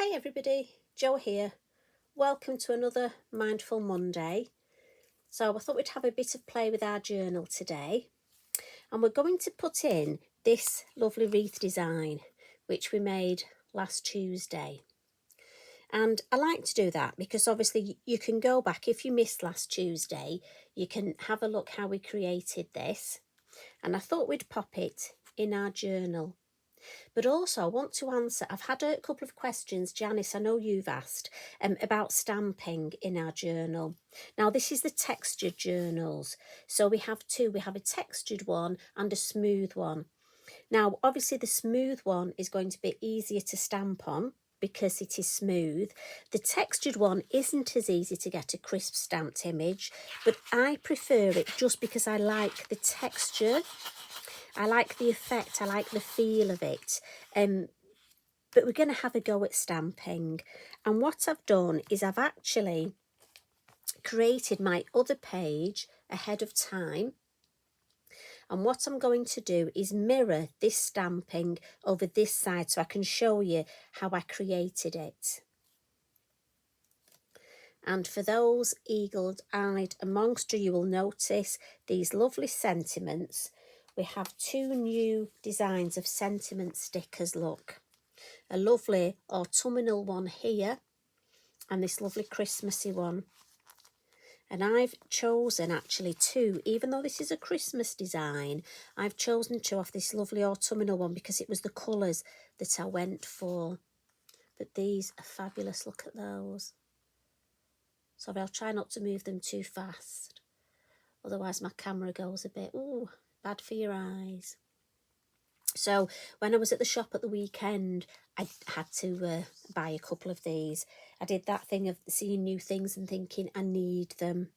Hi everybody, Jo here. Welcome to another Mindful Monday. So I thought we'd have a bit of play with our journal today. And we're going to put in this lovely wreath design, which we made last Tuesday. And I like to do that because obviously you can go back, if you missed last Tuesday, you can have a look how we created this. And I thought we'd pop it in our journal. But also I want to answer, I've had a couple of questions, Janice, I know you've asked, about stamping in our journal. Now this is the textured journals. So we have two, we have a textured one and a smooth one. Now obviously the smooth one is going to be easier to stamp on because it is smooth. The textured one isn't as easy to get a crisp stamped image, but I prefer it just because I like the texture. I like the effect, I like the feel of it. But we're going to have a go at stamping. And what I've done is I've actually created my other page ahead of time. And what I'm going to do is mirror this stamping over this side so I can show you how I created it. And for those eagle-eyed amongst you will notice these lovely sentiments. We have two new designs of sentiment stickers, look. A lovely autumnal one here and this lovely Christmassy one. And I've chosen actually two, even though this is a Christmas design, I've chosen two off this lovely autumnal one because it was the colours that I went for. But these are fabulous, look at those. Sorry, I'll try not to move them too fast. Otherwise my camera goes a bit, ooh, bad for your eyes. So when I was at the shop at the weekend, I had to buy a couple of these. I did that thing of seeing new things and thinking I need them.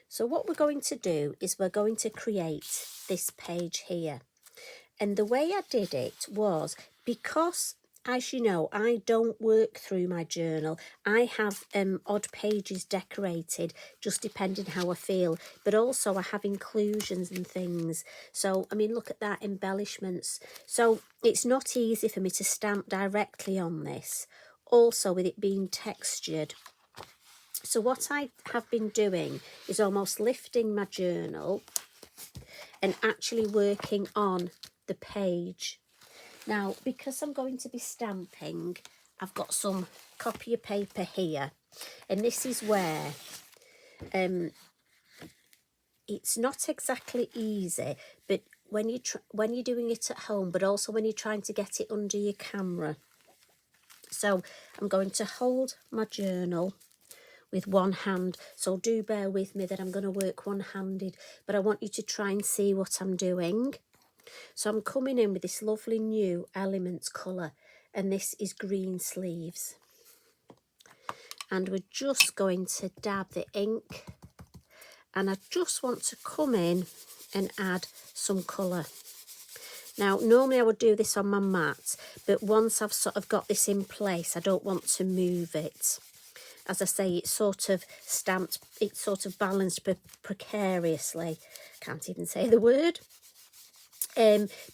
So what we're going to do is we're going to create this page here. And the way I did it was because, as you know, I don't work through my journal. I have odd pages decorated, just depending how I feel. But also I have inclusions and things. So, I mean, look at that, embellishments. So it's not easy for me to stamp directly on this. Also with it being textured. So what I have been doing is almost lifting my journal and actually working on the page. Now, because I'm going to be stamping, I've got some copy of paper here, and this is where it's not exactly easy, but when you're doing it at home, but also when you're trying to get it under your camera. So I'm going to hold my journal with one hand, so do bear with me that I'm going to work one-handed, but I want you to try and see what I'm doing. So I'm coming in with this lovely new Elements colour, and this is Greensleeves. And we're just going to dab the ink, and I just want to come in and add some colour. Now, normally I would do this on my mat, but once I've sort of got this in place, I don't want to move it. As I say, it's sort of stamped, it's sort of balanced precariously. Can't even say the word.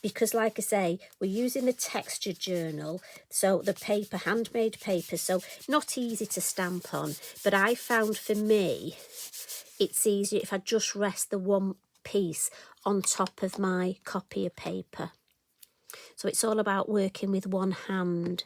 Because like I say, we're using the textured journal, so the paper, handmade paper, so not easy to stamp on. But I found for me, it's easier if I just rest the one piece on top of my copy of paper. So it's all about working with one hand.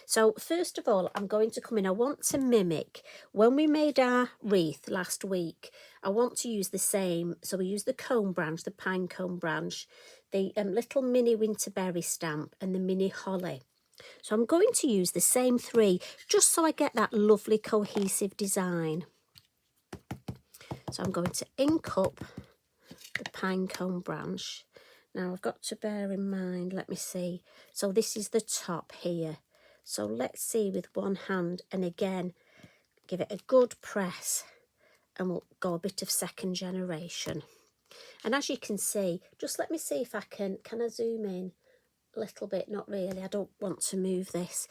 So first of all, I'm going to come in. I want to mimic when we made our wreath last week. I want to use the same. So we use the cone branch, the pine cone branch, the little mini winterberry stamp and the mini holly. So I'm going to use the same three just so I get that lovely cohesive design. So I'm going to ink up the pine cone branch. Now I've got to bear in mind, let me see. So this is the top here. So let's see with one hand, and again, give it a good press, and we'll go a bit of second generation. And as you can see, just let me see if I can I zoom in a little bit? Not really, I don't want to move this.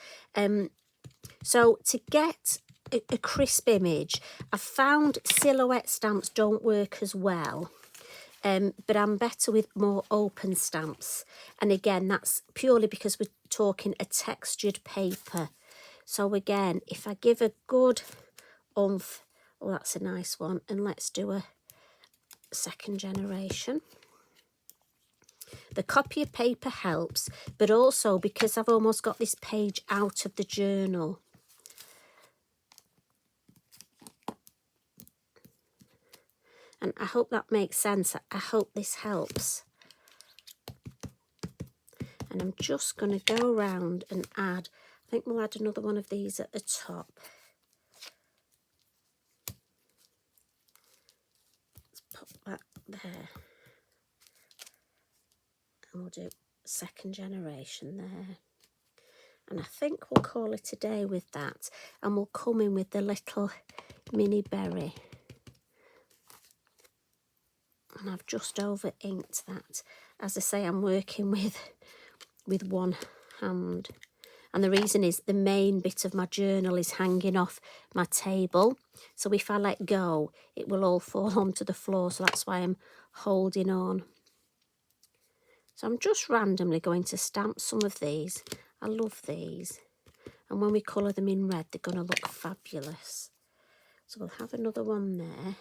So to get a crisp image, I found silhouette stamps don't work as well. But I'm better with more open stamps. And again, that's purely because we're talking a textured paper. So again, if I give a good oomph, oh, that's a nice one. And let's do a second generation. The copy of paper helps, but also because I've almost got this page out of the journal. And I hope that makes sense. I hope this helps. And I'm just going to go around and add, I think we'll add another one of these at the top. Let's put that there. And we'll do second generation there. And I think we'll call it a day with that. And we'll come in with the little mini berry. And I've just over inked that. As I say, I'm working with one hand. And the reason is the main bit of my journal is hanging off my table. So if I let go, it will all fall onto the floor. So that's why I'm holding on. So I'm just randomly going to stamp some of these. I love these. And when we colour them in red, they're going to look fabulous. So we'll have another one there.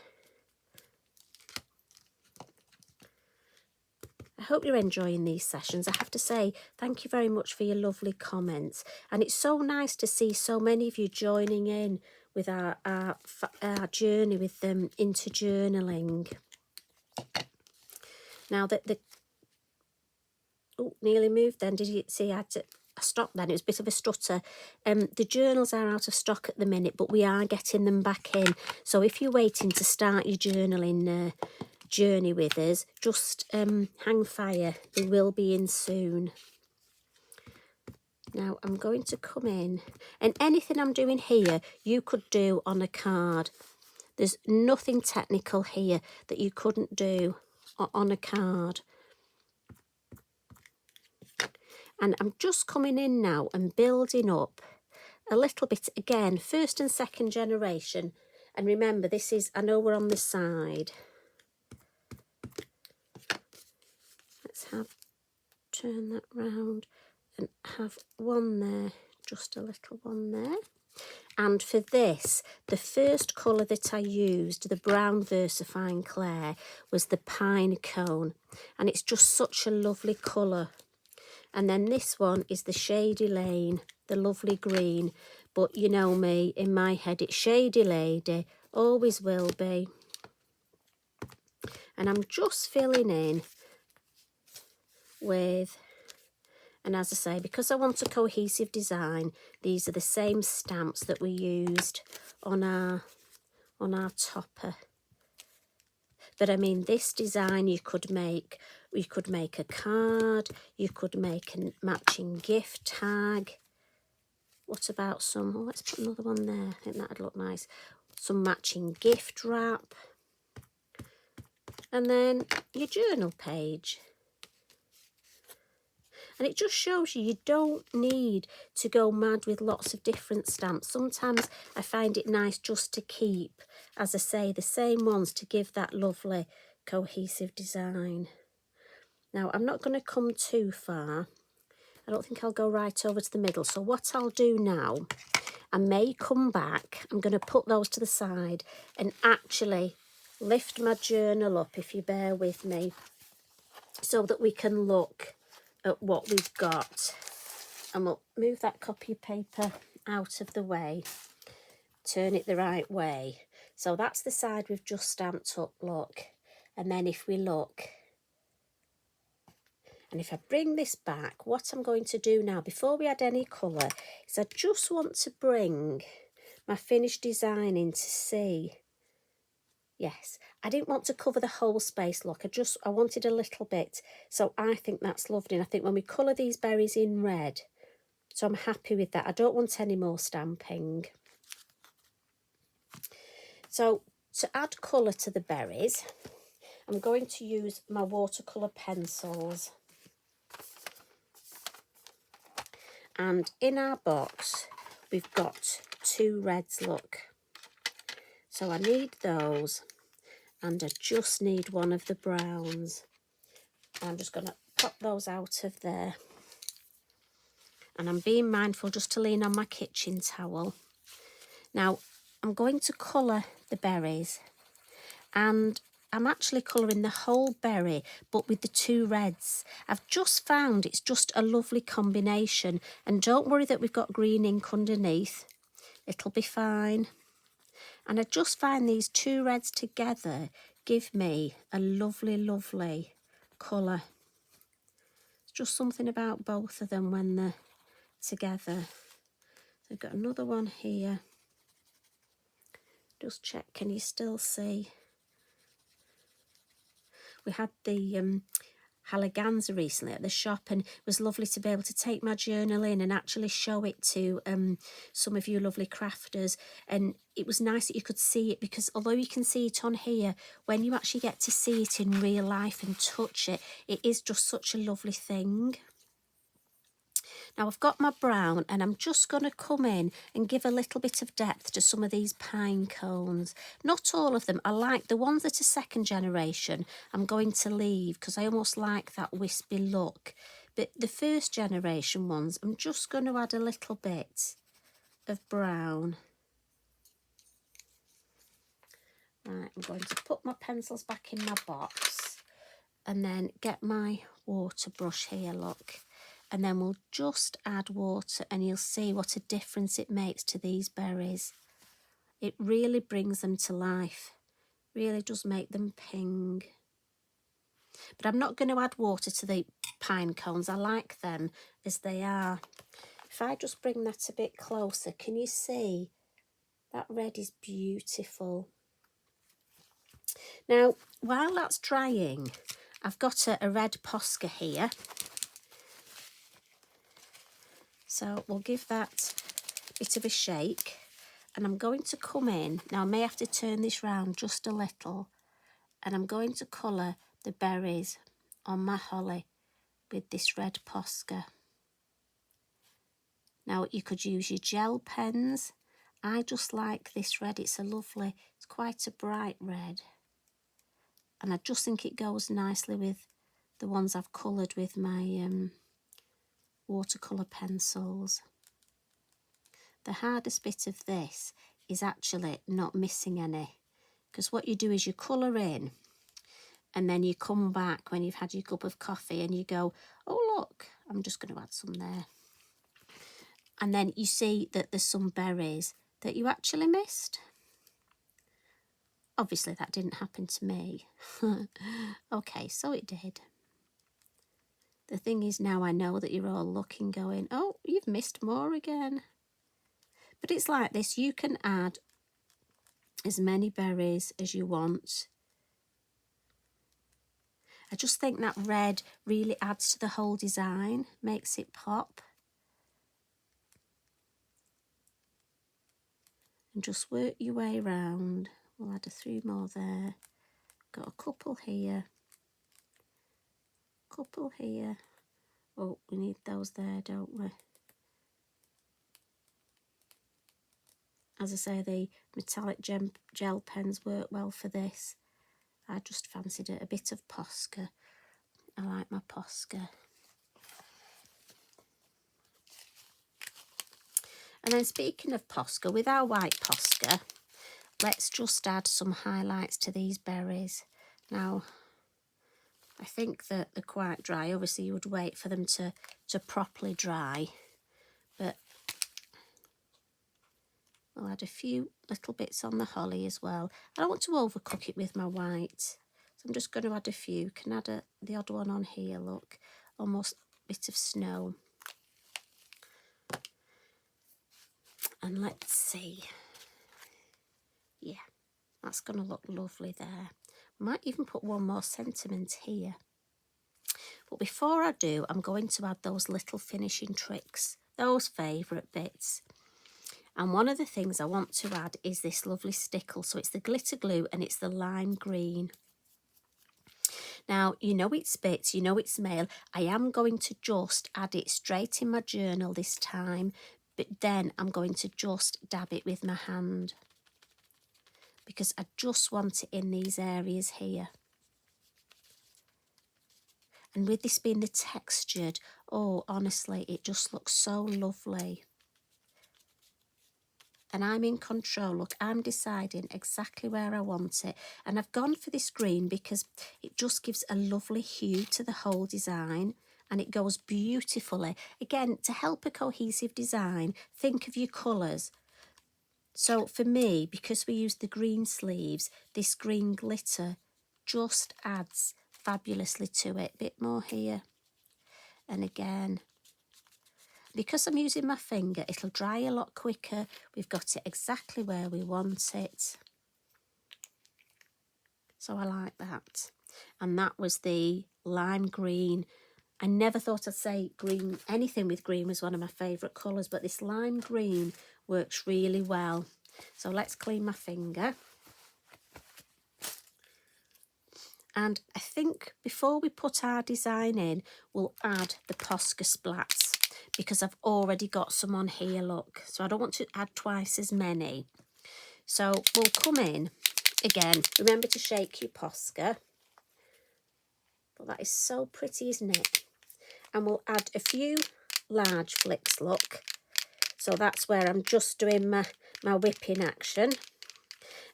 I hope you're enjoying these sessions. I have to say, thank you very much for your lovely comments. And it's so nice to see so many of you joining in with our journey with them into journaling. Now that oh, nearly moved then. Did you see I had to stop then? It was a bit of a stutter. The journals are out of stock at the minute, but we are getting them back in. So if you're waiting to start your journaling journey with us, just hang fire. They will be in soon. Now I'm going to come in, and anything I'm doing here you could do on a card. There's nothing technical here that you couldn't do on a card. And I'm just coming in now and building up a little bit again, first and second generation. And remember, this is, I know we're on the side. Let's turn that round and have one there, just a little one there. And for this, the first colour that I used, the brown VersaFine Clair, was the Pine Cone. And it's just such a lovely colour. And then this one is the Shady Lane, the lovely green. But you know me, in my head, it's Shady Lady, always will be. And I'm just filling in with, and as I say, because I want a cohesive design, these are the same stamps that we used on our topper. But I mean, this design you could make a card, you could make a matching gift tag. What about some, oh, let's put another one there, I think that'd look nice. Some matching gift wrap. And then your journal page. And it just shows you don't need to go mad with lots of different stamps. Sometimes I find it nice just to keep, as I say, the same ones to give that lovely cohesive design. Now, I'm not going to come too far. I don't think I'll go right over to the middle. So what I'll do now, I may come back. I'm going to put those to the side and actually lift my journal up, if you bear with me, so that we can look at what we've got. And we'll move that copy paper out of the way, turn it the right way. So that's the side we've just stamped up, look. And then if we look, and if I bring this back, what I'm going to do now, before we add any colour, is I just want to bring my finished design in to see. Yes, I didn't want to cover the whole space, look, I wanted a little bit. So I think that's lovely. And I think when we colour these berries in red, so I'm happy with that. I don't want any more stamping. So to add colour to the berries, I'm going to use my watercolour pencils. And in our box, we've got 2 reds, look. So I need those, and I just need one of the browns. I'm just going to pop those out of there. And I'm being mindful just to lean on my kitchen towel. Now, I'm going to colour the berries, and I'm actually colouring the whole berry, but with the 2 reds. I've just found it's just a lovely combination, and don't worry that we've got green ink underneath. It'll be fine. And I just find these 2 reds together give me a lovely, lovely colour. It's just something about both of them when they're together. So I've got another one here. Just check, can you still see? We had the Halaganza recently at the shop, and it was lovely to be able to take my journal in and actually show it to some of you lovely crafters. And it was nice that you could see it, because although you can see it on here, when you actually get to see it in real life and touch it, it is just such a lovely thing. Now I've got my brown, and I'm just going to come in and give a little bit of depth to some of these pine cones. Not all of them. I like the ones that are 2nd generation. I'm going to leave because I almost like that wispy look. But the 1st generation ones, I'm just going to add a little bit of brown. Right, I'm going to put my pencils back in my box and then get my water brush here, look. And then we'll just add water, and you'll see what a difference it makes to these berries. It really brings them to life. Really does make them ping. But I'm not going to add water to the pine cones. I like them as they are. If I just bring that a bit closer, can you see? That red is beautiful. Now, while that's drying, I've got a red posca here. So we'll give that a bit of a shake, and I'm going to come in. Now I may have to turn this round just a little, and I'm going to colour the berries on my holly with this red posca. Now you could use your gel pens. I just like this red. It's quite a bright red. And I just think it goes nicely with the ones I've coloured with my watercolour pencils. The hardest bit of this is actually not missing any, because what you do is you colour in, and then you come back when you've had your cup of coffee and you go, oh look, I'm just going to add some there. And then you see that there's some berries that you actually missed. Obviously that didn't happen to me. Okay, so it did. The thing is, now I know that you're all looking going, oh, you've missed more again. But it's like this, you can add as many berries as you want. I just think that red really adds to the whole design, makes it pop. And just work your way around. We'll add a 3 more there. Got a couple here. Couple here. Oh, we need those there, don't we? As I say, the metallic gel pens work well for this. I just fancied it. A bit of posca. I like my posca. And then speaking of posca, with our white posca, let's just add some highlights to these berries. Now, I think that they're quite dry. Obviously, you would wait for them to properly dry. But I'll add a few little bits on the holly as well. I don't want to overcook it with my white, so I'm just going to add a few. Can add the odd one on here, look, almost a bit of snow. And let's see. Yeah, that's going to look lovely there. Might even put one more sentiment here. But before I do, I'm going to add those little finishing tricks, those favourite bits. And one of the things I want to add is this lovely stickle. So it's the glitter glue and it's the lime green. Now, you know it's bits, you know it's male. I am going to just add it straight in my journal this time, but then I'm going to just dab it with my hand, because I just want it in these areas here. And with this being the textured, oh, honestly, it just looks so lovely. And I'm in control. Look, I'm deciding exactly where I want it. And I've gone for this green because it just gives a lovely hue to the whole design and it goes beautifully. Again, to help a cohesive design, think of your colours. So for me, because we use the green sleeves, this green glitter just adds fabulously to it. Bit more here. And again, because I'm using my finger, it'll dry a lot quicker. We've got it exactly where we want it. So I like that. And that was the lime green. I never thought I'd say green, anything with green was one of my favourite colours, but this lime green works really well. So let's clean my finger. And I think before we put our design in, we'll add the posca splats because I've already got some on here, look. So I don't want to add twice as many. So we'll come in, again, remember to shake your posca. But that is so pretty, isn't it? And we'll add a few large flicks, look. So that's where I'm just doing my whipping action.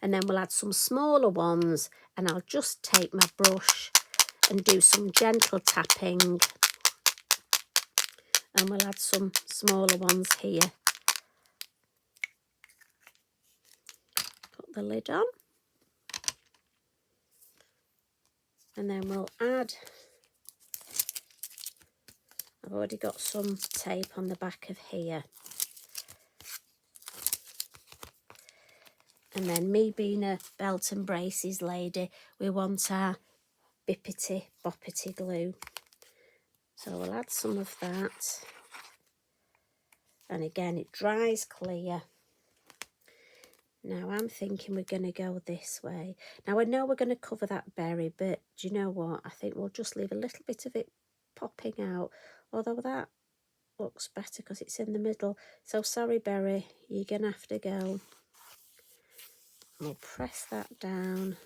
And then we'll add some smaller ones and I'll just take my brush and do some gentle tapping. And we'll add some smaller ones here. Put the lid on. And then we'll add, I've already got some tape on the back of here. And then me being a belt and braces lady, we want our bippity boppity glue. So we'll add some of that. And again, it dries clear. Now I'm thinking we're going to go this way. Now I know we're going to cover that berry, but do you know what? I think we'll just leave a little bit of it popping out. Although that looks better because it's in the middle. So sorry, berry, you're going to have to go. We'll press that down.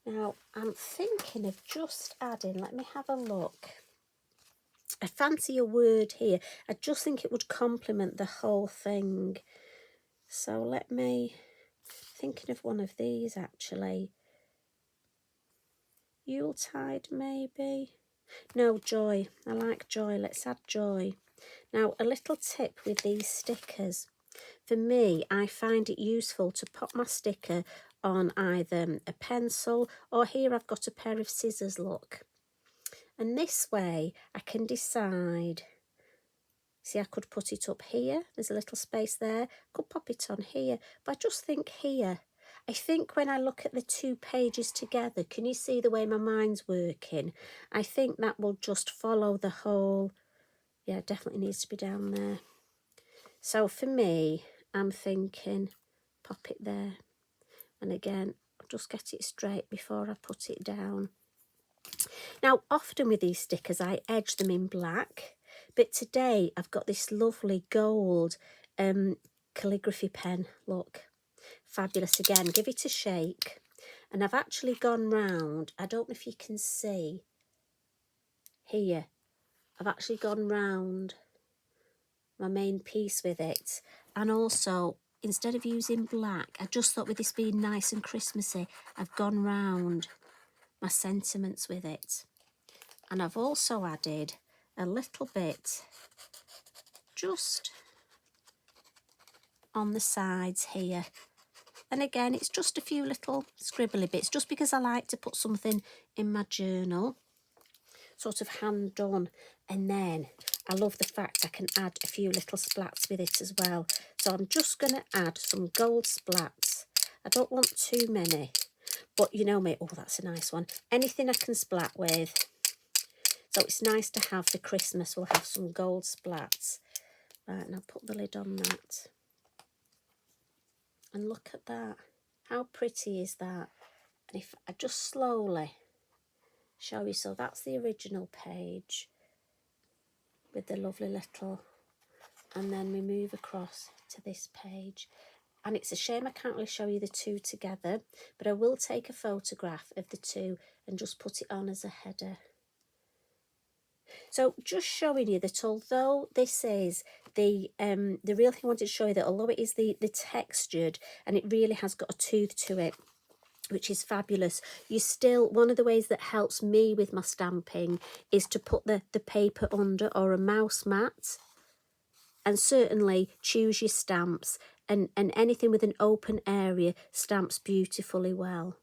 Now I'm thinking of just adding, let me have a look. I fancy a word here. I just think it would complement the whole thing. So let me, thinking of one of these actually. Yuletide maybe? No, joy. I like joy. Let's add joy. Now a little tip with these stickers. For me, I find it useful to pop my sticker on either a pencil or here I've got a pair of scissors, look. And this way I can decide. See, I could put it up here. There's a little space there. I could pop it on here. But I just think here. I think when I look at the two pages together, can you see the way my mind's working? I think that will just follow the whole. Yeah, it definitely needs to be down there. So for me, I'm thinking pop it there. And again, I'll just get it straight before I put it down. Now, often with these stickers, I edge them in black. But today I've got this lovely gold calligraphy pen, look. Fabulous again, give it a shake. And I've actually gone round, I don't know if you can see here, I've actually gone round my main piece with it. And also, instead of using black, I just thought with this being nice and Christmassy, I've gone round my sentiments with it. And I've also added a little bit just on the sides here. And again, it's just a few little scribbly bits, just because I like to put something in my journal, sort of hand done. And then I love the fact I can add a few little splats with it as well. So I'm just going to add some gold splats. I don't want too many, but you know me, oh, that's a nice one. Anything I can splat with. So it's nice to have for Christmas, we'll have some gold splats. Right, and I'll put the lid on that. And look at that. How pretty is that? And if I just slowly show you, so that's the original page with the lovely little, and then we move across to this page. And it's a shame I can't really show you the two together, but I will take a photograph of the two and just put it on as a header. So just showing you that although this is the real thing I wanted to show you, that although it is the textured and it really has got a tooth to it, which is fabulous, you still, one of the ways that helps me with my stamping is to put the paper under, or a mouse mat, and certainly choose your stamps, and anything with an open area stamps beautifully well.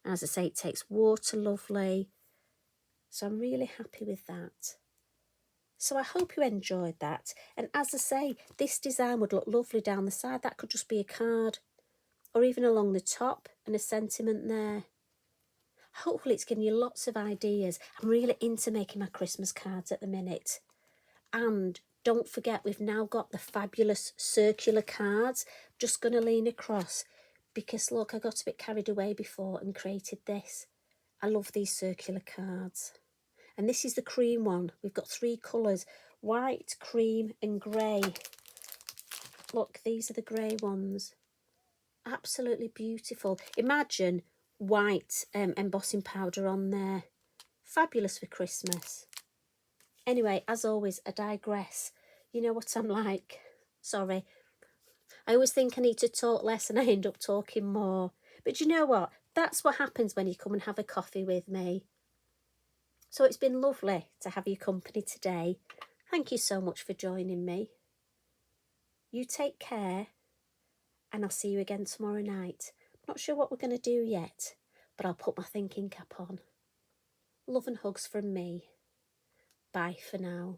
As I say, it takes water lovely, so I'm really happy with that. So I hope you enjoyed that. And as I say, this design would look lovely down the side. That could just be a card, or even along the top, and a sentiment there. Hopefully it's given you lots of ideas. I'm really into making my Christmas cards at the minute. And don't forget, we've now got the fabulous circular cards. Just going to lean across because look, I got a bit carried away before and created this. I love these circular cards. And this is the cream one. We've got 3 colours, white, cream and grey. Look, these are the grey ones. Absolutely beautiful. Imagine white embossing powder on there. Fabulous for Christmas. Anyway, as always, I digress. You know what I'm like. Sorry. I always think I need to talk less and I end up talking more. But you know what? That's what happens when you come and have a coffee with me. So it's been lovely to have your company today. Thank you so much for joining me. You take care, and I'll see you again tomorrow night. Not sure what we're going to do yet, but I'll put my thinking cap on. Love and hugs from me. Bye for now.